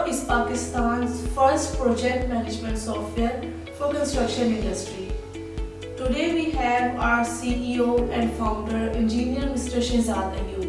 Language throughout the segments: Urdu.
Wipro is Pakistan's first project management software for construction industry. Today we have our CEO and founder, engineer Mr. Shehzad Ayub.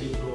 Wipro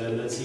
LLC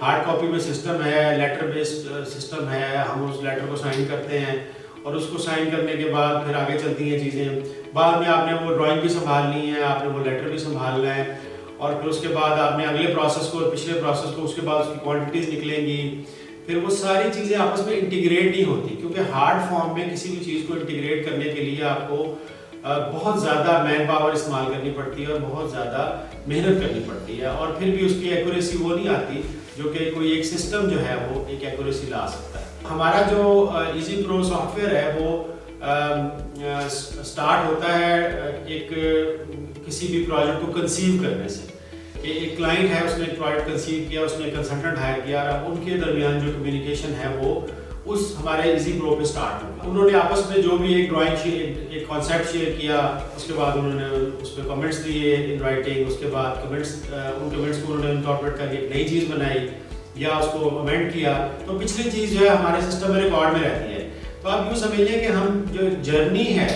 hard copy میں سسٹم ہے, لیٹر بیسڈ سسٹم ہے, ہم اس لیٹر کو سائن کرتے ہیں اور اس کو سائن کرنے کے بعد پھر آگے چلتی ہیں چیزیں. بعد میں آپ نے وہ ڈرائنگ بھی سنبھالنی ہے, آپ نے وہ لیٹر بھی سنبھالنا ہے, اور پھر اس کے بعد آپ نے اگلے پروسیس کو اور پچھلے پروسیس کو, اس کے بعد اس کی کوانٹٹیز نکلیں گی. پھر وہ ساری چیزیں آپس میں انٹیگریٹ نہیں ہوتی, کیونکہ ہارڈ فارم میں کسی بھی چیز کو انٹیگریٹ کرنے کے لیے آپ کو بہت زیادہ مین پاور استعمال کرنی پڑتی ہے اور بہت زیادہ محنت کرنی پڑتی ہے, اور پھر بھی اس کی ایکوریسی وہ نہیں آتی جو کہ کوئی ایک سسٹم جو ہے وہ ایک ایکوریسی لا سکتا ہے. ہمارا جو ایزی پرو سافٹ ویئر ہے وہ سٹارٹ ہوتا ہے ایک کسی بھی پروجیکٹ کو کنسیو کرنے سے, کہ ایک کلائنٹ ہے, اس نے ایک پروجیکٹ کنسیو کیا, اس نے کنسلٹنٹ ہائر کیا, اور اب ان کے درمیان جو کمیونیکیشن ہے وہ اس ہمارے ایزی پرو پہ سٹارٹ ہوگا. انہوں نے آپس میں جو بھی ایک ڈرائنگ ایک کانسیپٹ شیئر کیا, اس کے بعد انہوں نے اس پہ کمنٹس دیے ان رائٹنگ, اس کے بعد ان کمنٹس کو انہوں نے انکارپوریٹ کر کے ایک نئی چیز بنائی یا اس کو امینڈ کیا, تو پچھلی چیز جو ہے ہمارے سسٹم میں ریکارڈ میں رہتی ہے. تو آپ یوں سمجھیے کہ ہم جو جرنی ہے,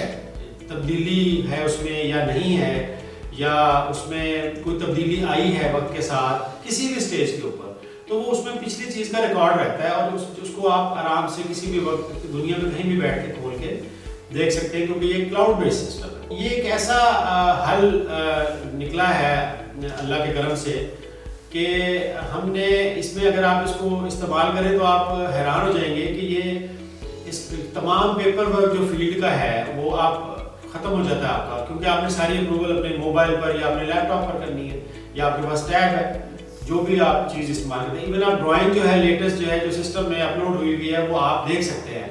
تبدیلی ہے اس میں یا نہیں ہے, یا اس میں کوئی تبدیلی آئی ہے وقت کے ساتھ کسی بھی اسٹیج کے اوپر, تو وہ اس میں پچھلی چیز کا ریکارڈ رہتا ہے, اور اس کو آپ آرام سے کسی بھی وقت دنیا میں کہیں بھی بیٹھ کے کھول کے دیکھ سکتے ہیں, کیونکہ یہ کلاؤڈ بیس سسٹم ہے. یہ ایک ایسا حل نکلا ہے اللہ کے کرم سے کہ ہم نے اس میں, اگر آپ اس کو استعمال کریں تو آپ حیران ہو جائیں گے کہ یہ اس تمام پیپر ورک جو فیلڈ کا ہے وہ آپ ختم ہو جاتا ہے آپ کا, کیونکہ آپ نے ساری اپروول اپنے موبائل پر یا اپنے لیپ ٹاپ پر کرنی ہے, یا آپ کے پاس ٹیب ہے, جو بھی آپ چیز استعمال کرتے ہیں. ایون آپ ڈرائنگ جو ہے لیٹسٹ جو ہے جو سسٹم میں اپلوڈ ہوئی ہوئی ہے وہ آپ دیکھ سکتے ہیں,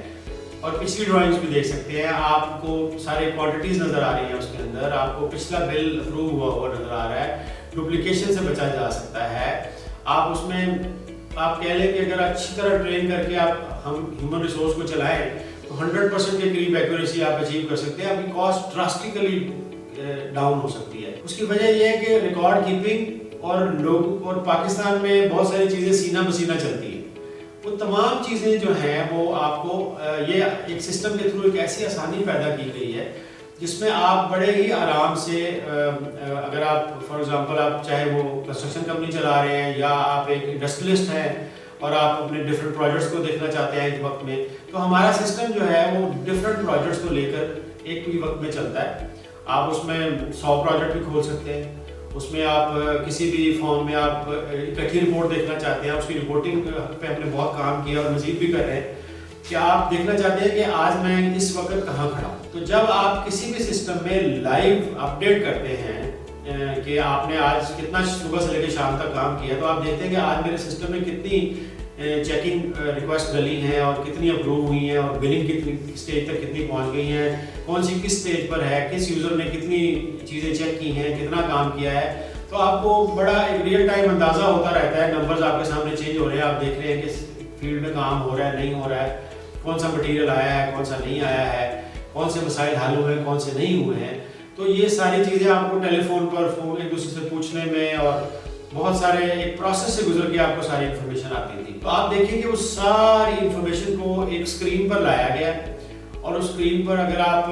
اور پچھلی ڈرائنگس بھی دیکھ سکتے ہیں. آپ کو سارے کوانٹٹیز نظر آ رہی ہیں اس کے اندر, آپ کو پچھلا بل اپروو ہوا ہوا نظر آ رہا ہے, ڈپلیکیشن سے بچا جا سکتا ہے. آپ اس میں آپ کہہ لیں کہ اگر اچھی طرح ٹرین کر کے ہم ہیومن ریسورس کو چلائیں تو 100% کے قریب ایکوریسی آپ اچیو کر سکتے ہیں. آپ کی کاسٹ ڈراسٹیکلی ڈاؤن ہو سکتی ہے. اس کی وجہ یہ ہے کہ ریکارڈ کیپنگ اور پاکستان میں بہت ساری چیزیں سینہ بسینہ چلتی ہیں. وہ تمام چیزیں جو ہیں وہ آپ کو یہ ایک سسٹم کے تھرو ایک ایسی آسانی پیدا کی گئی ہے جس میں آپ بڑے ہی آرام سے, اگر آپ فار ایگزامپل آپ چاہے وہ کنسٹرکشن کمپنی چلا رہے ہیں یا آپ ایک انڈسٹریلسٹ ہیں اور آپ اپنے ڈفرینٹ پروجیکٹس کو دیکھنا چاہتے ہیں ایک وقت میں, تو ہمارا سسٹم جو ہے وہ ڈفرینٹ پروجیکٹس کو لے کر ایک ہی وقت میں چلتا ہے. آپ اس میں 100 پروجیکٹ بھی کھول سکتے ہیں. اس میں آپ کسی بھی فارم میں آپ اکٹھی رپورٹ دیکھنا چاہتے ہیں, اس کی رپورٹنگ پہ ہم نے بہت کام کیا اور مزید بھی کر رہے ہیں, کہ آپ دیکھنا چاہتے ہیں کہ آج میں اس وقت کہاں کھڑا ہوں. تو جب آپ کسی بھی سسٹم میں لائیو اپڈیٹ کرتے ہیں کہ آپ نے آج کتنا صبح سے لے کے شام تک کام کیا, تو آپ دیکھتے ہیں کہ آج میرے سسٹم میں کتنی چیکنگ ریکویسٹ ڈلی ہیں اور کتنی اپروو ہوئی ہیں, اور بلنگ کتنی اسٹیج تک کتنی پہنچ گئی ہیں, کون سی کس اسٹیج پر ہے, کس یوزر نے کتنی چیزیں چیک کی ہیں, کتنا کام کیا ہے. تو آپ کو بڑا ایک ریئل ٹائم اندازہ ہوتا رہتا ہے, نمبرز آپ کے سامنے چینج ہو رہے ہیں, آپ دیکھ رہے ہیں کہ فیلڈ میں کام ہو رہا ہے نہیں ہو رہا ہے, کون سا مٹیریل آیا ہے کون سا نہیں آیا ہے, کون سے مسائل حل ہوئے ہیں کون سے نہیں ہوئے ہیں. تو یہ ساری چیزیں آپ کو ٹیلی فون پر ایک دوسرے سے پوچھنے میں اور بہت سارے ایک پروسیس سے گزر کے آپ کو ساری انفارمیشن آتی تھی. تو آپ دیکھیں کہ وہ ساری انفارمیشن کو ایک اسکرین پر لایا گیا, اور اس اسکرین پر اگر آپ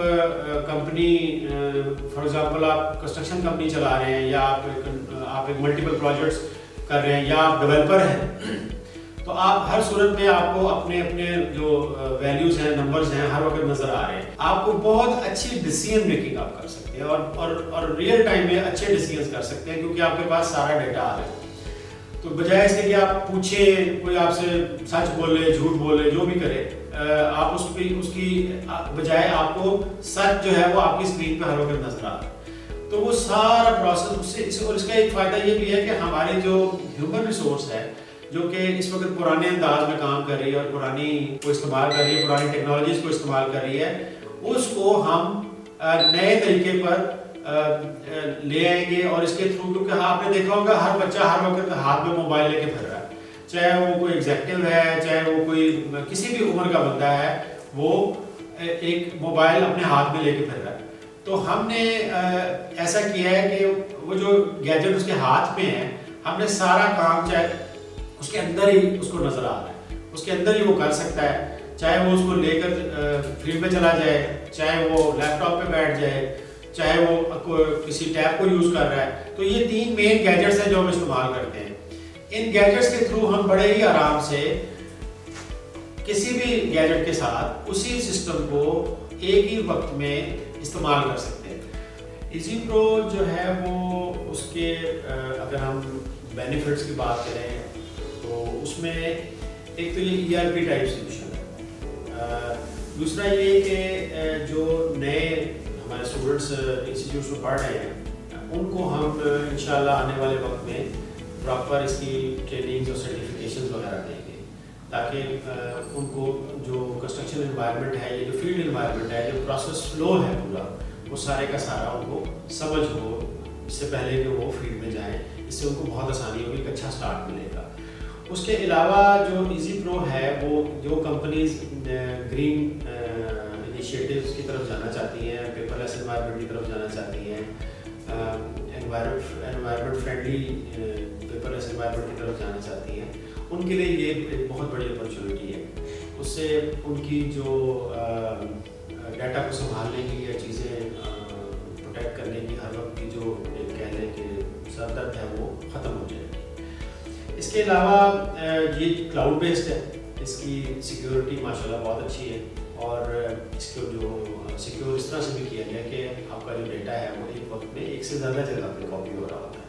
کمپنی فار ایگزامپل آپ کنسٹرکشن کمپنی چلا رہے ہیں, یا آپ ایک ملٹیپل پروجیکٹس کر رہے ہیں, یا آپ ڈیولپر ہیں, تو آپ ہر صورت میں آپ کو اپنے جو ویلیوز ہیں, نمبرز ہیں, ہر وقت نظر آ رہے ہیں. آپ کو بہت اچھی ڈیسیژن میکنگ آپ کر سکتے ہیں, اور ریئل ٹائم میں اچھے ڈیسیژنس کر سکتے ہیں, کیونکہ آپ کے پاس سارا ڈیٹا آ رہا ہے. تو بجائے اس کے کہ آپ پوچھیں, کوئی آپ سے سچ بولے جھوٹ بولے جو بھی کرے, آپ اس کی بجائے آپ کو سچ جو ہے وہ آپ کی اسکرین پہ ہر وقت نظر آ رہا ہے. تو وہ سارا پروسیس, اور اس کا ایک فائدہ یہ بھی ہے کہ ہماری جو ہیومن ریسورس ہے جو کہ اس وقت پرانے انداز میں کام کر رہی ہے اور پرانی کو استعمال کر رہی ہے, پرانی ٹیکنالوجیز کو استعمال کر رہی ہے, اس کو ہم نئے طریقے پر لے آئیں گے. اور اس کے تھرو, کیونکہ آپ نے دیکھا ہوگا ہر بچہ ہر وقت ہاتھ میں موبائل لے کے پھر رہا ہے, چاہے وہ کوئی ایگزیکٹو ہے, چاہے وہ کوئی کسی بھی عمر کا بندہ ہے, وہ ایک موبائل اپنے ہاتھ میں لے کے پھر رہا ہے. تو ہم نے ایسا کیا ہے کہ وہ جو گیجٹ اس کے ہاتھ میں ہے, ہم نے سارا کام چاہے اس کے اندر ہی اس کو نظر آ رہا ہے, اس کے اندر ہی وہ کر سکتا ہے, چاہے وہ اس کو لے کر فیلڈ میں چلا جائے, چاہے وہ لیپ ٹاپ پہ بیٹھ جائے, چاہے وہ کسی ٹیب کو یوز کر رہا ہے. تو یہ 3 مین گیجٹس ہیں جو ہم استعمال کرتے ہیں. ان گیجٹس کے تھرو ہم بڑے ہی آرام سے کسی بھی گیجٹ کے ساتھ اسی سسٹم کو ایک ہی وقت میں استعمال کر سکتے ہیں. ایزی پرو جو ہے وہ اس کے اگر ہم بینیفٹس کی بات کریں تو اس میں ایک تو یہ ERP ٹائپ سولوشن ہے. دوسرا یہ کہ جو نئے ہمارے اسٹوڈنٹس انسٹیٹیوٹس میں پڑھ رہے ہیں ان کو ہم انشاءاللہ آنے والے وقت میں پراپر اس کی ٹریننگز اور سرٹیفکیشنز وغیرہ دیں گے تاکہ ان کو جو کنسٹرکشن انوائرمنٹ ہے, یہ جو فیلڈ انوائرمنٹ ہے, جو پروسیس فلو ہے پورا, وہ سارے کا سارا ان کو سمجھ ہو اس سے پہلے کہ وہ فیلڈ میں جائیں. اس سے ان کو بہت آسانی ہوگی, ایک اچھا سٹارٹ ملے گا. اس کے علاوہ جو ایزی پرو ہے وہ جو کمپنیز گرین انیشیٹیوز کی طرف جانا چاہتی ہیں, پیپر لیس انوائرمنٹ کی طرف جانا چاہتی ہیں, انوائرمنٹ فرینڈلی پیپر لیس انوائرمنٹ کی طرف جانا چاہتی ہیں, ان کے لیے یہ ایک بہت بڑی اپرچونیٹی ہے. اس سے ان کی جو ڈیٹا کو سنبھالنے کی یا چیزیں پروٹیکٹ کرنے کی ہر وقت کی جو کہہ لیں کہ سر درد ہے وہ ختم ہو جائے گی. اس کے علاوہ یہ کلاؤڈ بیسڈ ہے, اس کی سیکیورٹی ماشاءاللہ بہت اچھی ہے, اور اس کو جو سیکیور اس طرح سے بھی کیا گیا کہ آپ کا جو ڈیٹا ہے وہ ایک وقت میں ایک سے زیادہ جگہ پہ کاپی ہو رہا ہوتا ہے.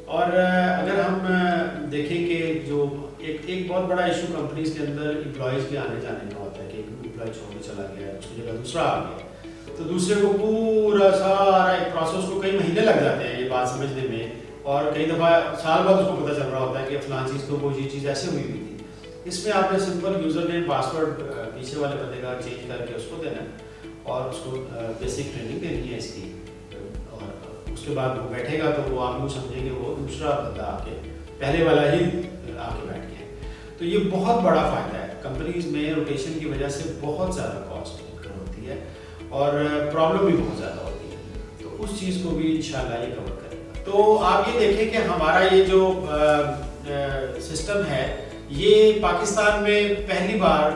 اور اگر ہم دیکھیں کہ جو ایک بہت بڑا ایشو کمپنیز کے اندر امپلائیز کے آنے جانے کا ہوتا ہے کہ ایک امپلائی چھوڑ کے چلا گیا, اس کی جگہ دوسرا آ گیا, تو دوسرے کو پورا سارا ایک پروسیس کو کئی مہینے لگ جاتے ہیں یہ بات سمجھنے میں, اور کئی دفعہ سال بعد اس کو پتہ چل رہا ہوتا ہے کہ فلاں چیز تو وہ یہ چیز ایسے ہوئی ہوئی تھی. اس میں آپ نے سمپل یوزر نیم پاسورڈ پیچھے والے بندے کا چینج کر کے اس کو دینا ہے اور اس کو بیسک ٹریننگ دینی ہے اس کی, اور اس کے بعد وہ بیٹھے گا تو وہ آپ یوں سمجھیں گے وہ دوسرا بندہ آ کے پہلے والا ہی آ کے بیٹھ گیا. تو یہ بہت بڑا فائدہ ہے. کمپنیز میں روٹیشن کی وجہ سے بہت زیادہ کاسٹ انکر ہوتی ہے اور پرابلم بھی بہت زیادہ ہوتی ہے, تو اس چیز کو بھی انشاءاللہ یہ کور کرے گا. تو آپ یہ دیکھیں کہ ہمارا یہ جو سسٹم ہے یہ پاکستان میں پہلی بار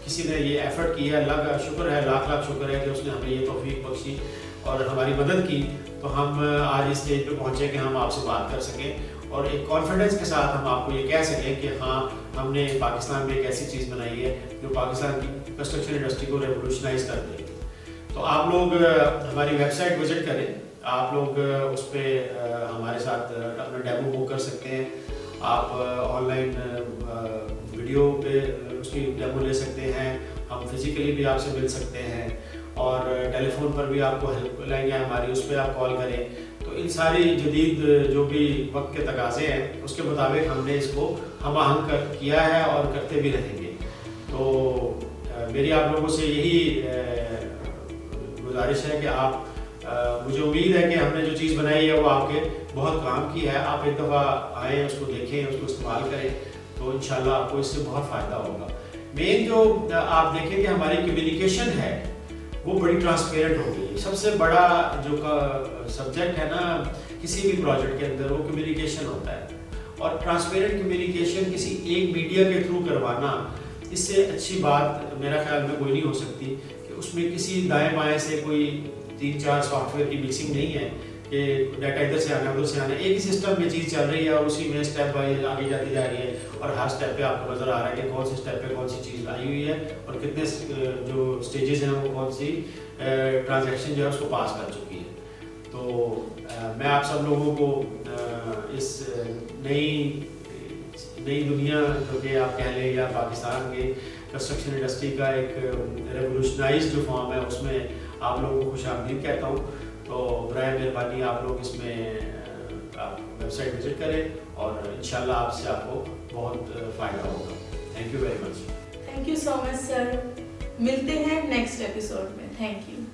کسی نے یہ ایفرٹ کیا ہے. اللہ کا شکر ہے, لاکھ لاکھ شکر ہے کہ اس نے ہمیں یہ توفیق بخشی اور ہماری مدد کی, تو ہم آج اس اسٹیج پہ پہنچے کہ ہم آپ سے بات کر سکیں اور ایک کانفیڈنس کے ساتھ ہم آپ کو یہ کہہ سکیں کہ ہاں ہم نے پاکستان میں ایک ایسی چیز بنائی ہے جو پاکستان کی کنسٹرکشن انڈسٹری کو ریولیوشنائز کر دے گی. تو آپ لوگ ہماری ویب سائٹ وزٹ کریں, آپ لوگ اس پہ ہمارے ساتھ اپنا ڈیمو بک کر سکتے ہیں, آپ آن لائن ویڈیو پہ اس کی ڈیمو لے سکتے ہیں, ہم فزیکلی بھی آپ سے مل سکتے ہیں, اور ٹیلی فون پر بھی آپ کو ہیلپ لائن ہے ہماری, اس پہ آپ کال کریں. تو ان ساری جدید جو بھی وقت کے تقاضے ہیں اس کے مطابق ہم نے اس کو ہم آہنگ کیا ہے اور کرتے بھی رہیں گے. تو میری آپ لوگوں سے یہی گزارش ہے کہ آپ, مجھے امید ہے کہ ہم نے جو چیز بنائی ہے وہ آپ کے بہت کام کی ہے. آپ ایک دفعہ آئیں, اس کو دیکھیں, اس کو استعمال کریں, تو انشاءاللہ آپ کو اس سے بہت فائدہ ہوگا. مین جو آپ دیکھیں کہ ہماری کمیونیکیشن ہے وہ بڑی ٹرانسپیرنٹ ہو گئی. سب سے بڑا جو سبجیکٹ ہے نا کسی بھی پروجیکٹ کے اندر وہ کمیونیکیشن ہوتا ہے, اور ٹرانسپیرنٹ کمیونیکیشن کسی ایک میڈیا کے تھرو کروانا, اس سے اچھی بات میرا خیال میں کوئی نہیں ہو سکتی کہ اس میں کسی دائیں بائیں سے کوئی 3-4 سافٹ ویئر کی مکسنگ نہیں ہے کہ ڈیٹا ادھر سے آنا ادھر سے آنا. ایک ہی سسٹم میں چیز چل رہی ہے اور اسی میں اسٹیپ بائی آگے جاتی جا رہی ہے, اور ہر اسٹیپ پہ آپ کو نظر آ رہا ہے کہ کون سی اسٹیپ پہ کون سی چیز آئی ہوئی ہے اور کتنے جو اسٹیجز ہیں وہ کون سی ٹرانزیکشن جو ہے اس کو پاس کر چکی ہے. تو میں آپ سب لوگوں کو اس نئی دنیا جو کہ آپ کہہ لیں یا پاکستان کے کنسٹرکشن انڈسٹری کا ایک ریولیوشنائز جو فارم ہے اس میں آپ لوگوں کو خوش آمدید کہتا ہوں. تو برائے مہربانی آپ لوگ اس میں آپ ویب سائٹ وزٹ کریں اور انشاءاللہ آپ سے آپ کو بہت فائدہ ہوگا. Thank you very much. Thank you so much sir. ملتے ہیں نیکسٹ ایپیسوڈ میں. Thank you.